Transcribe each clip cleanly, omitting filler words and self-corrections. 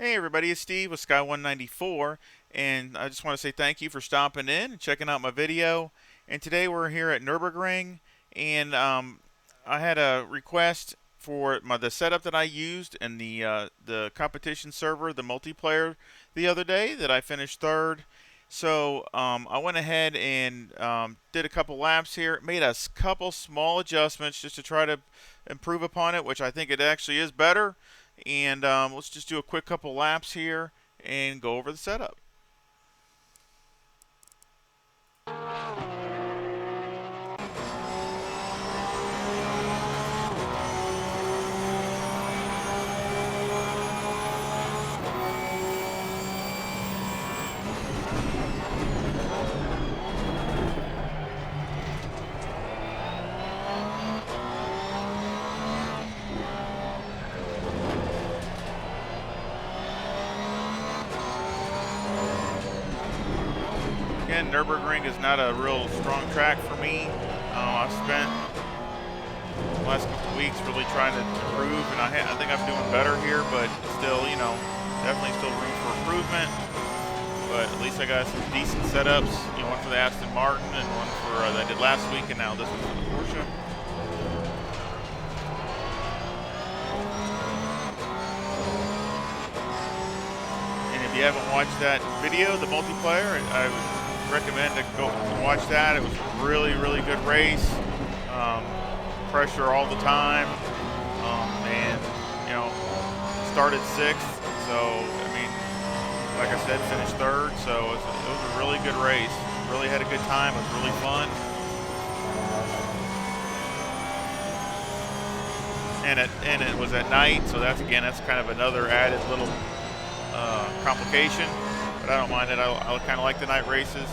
Hey everybody, it's Steve with Sky194, and I just want to say thank you for stopping in and checking out my video. And today we're here at Nurburgring, and I had a request for the setup that I used in the competition server, the multiplayer, the other day that I finished third. So I went ahead and did a couple laps here, made a couple small adjustments just to try to improve upon it, which I think it actually is better. And let's just do a quick couple laps here and go over the setup. Again, Nurburgring is not a real strong track for me. I've spent the last couple weeks really trying to improve, and I think I'm doing better here, but still, definitely still room for improvement. But at least I got some decent setups. One for the Aston Martin and one for that I did last week, and now this one for the Porsche. And if you haven't watched that video, the multiplayer, I would recommend to go watch that. It was a really, really good race. Pressure all the time, and started sixth. So I mean, like I said, finished third. So it was a really good race. Really had a good time. It was really fun. And it was at night, so that's kind of another added little complication. But I don't mind it. I kind of like the night races.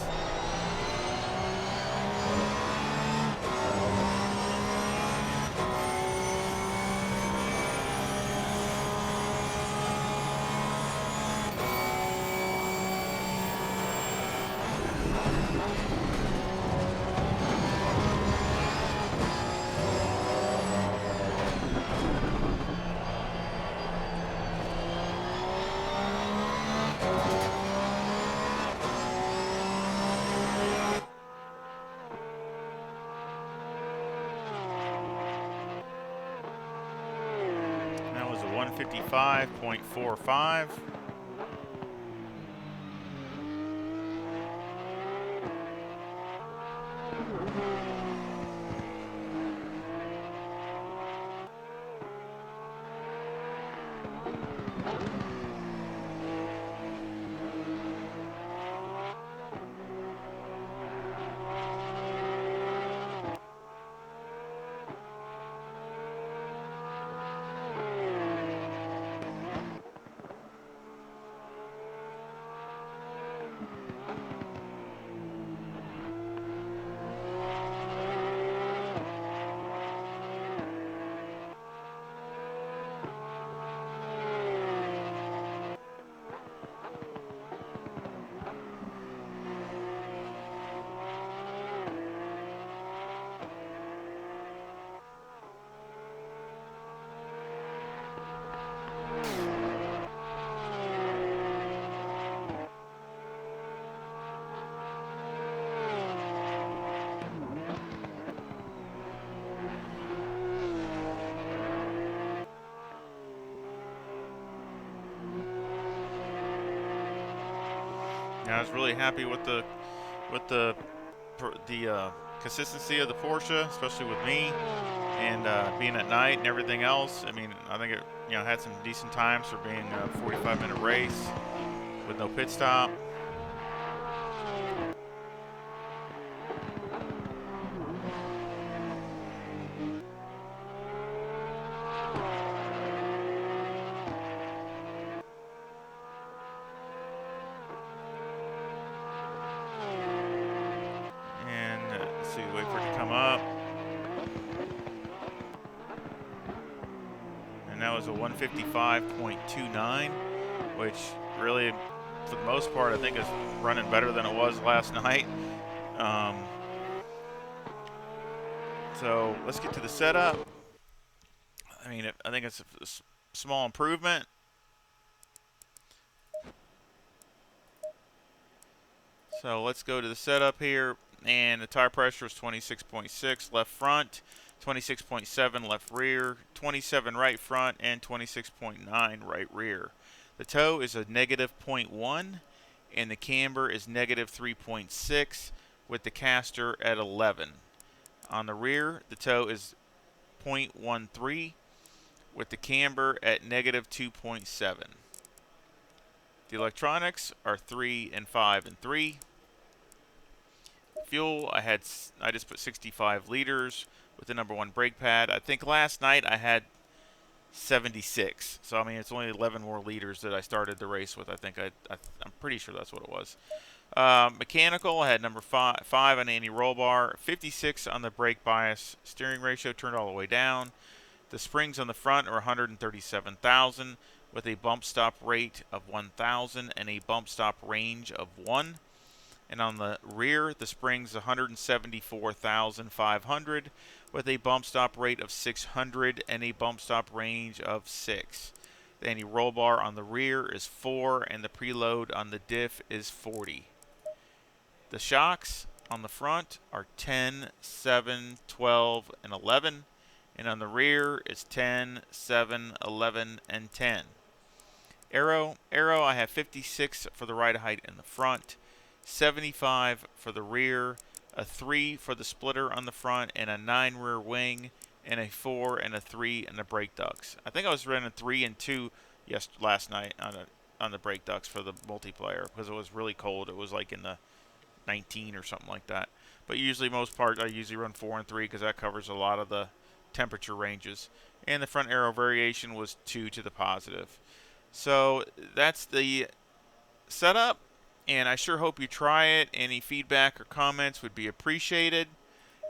That was a 155.45. I was really happy with the consistency of the Porsche, especially with me, and being at night and everything else. I mean, I think it had some decent times for being a 45-minute race with no pit stop. Wait for it to come up. And that was a 155.29, which really, for the most part, I think is running better than it was last night. So let's get to the setup. I mean, I think it's a small improvement. So let's go to the setup here, and the tire pressure is 26.6 left front, 26.7 left rear, 27 right front, and 26.9 right rear. The toe is a negative -0.1, and the camber is negative 3.6 with the caster at 11. On the rear, the toe is 0.13 with the camber at negative 2.7. The electronics are 3 and 5 and 3. Fuel, I just put 65 liters with the #1 brake pad. I think last night I had 76. So I mean, it's only 11 more liters that I started the race with. I think I'm pretty sure that's what it was. Mechanical, I had #5 on anti-roll bar, 56 on the brake bias. Steering ratio turned all the way down. The springs on the front are 137,000 with a bump stop rate of 1,000 and a bump stop range of 1. And on the rear, the springs 174,500 with a bump stop rate of 600 and a bump stop range of 6. The anti-roll bar on the rear is 4 and the preload on the diff is 40. The shocks on the front are 10, 7, 12, and 11. And on the rear is 10, 7, 11, and 10. Aero, I have 56 for the ride height in the front, 75 for the rear, a 3 for the splitter on the front, and a 9 rear wing, and a 4 and a 3 in the brake ducts. I think I was running 3 and 2 last night on the brake ducts for the multiplayer because it was really cold. It was like in the 19 or something like that. But usually most parts I usually run 4 and 3 because that covers a lot of the temperature ranges. And the front aero variation was 2 to the positive. So that's the setup, and I sure hope you try it. Any feedback or comments would be appreciated.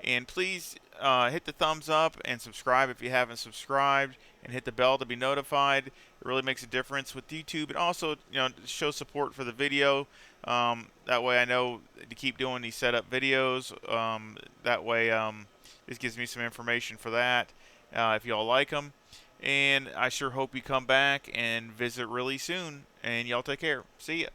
And please hit the thumbs up and subscribe if you haven't subscribed, and hit the bell to be notified. It really makes a difference with YouTube. It also, shows support for the video. That way I know to keep doing these setup videos. That way this gives me some information for that if y'all like them. And I sure hope you come back and visit really soon. And y'all take care. See ya.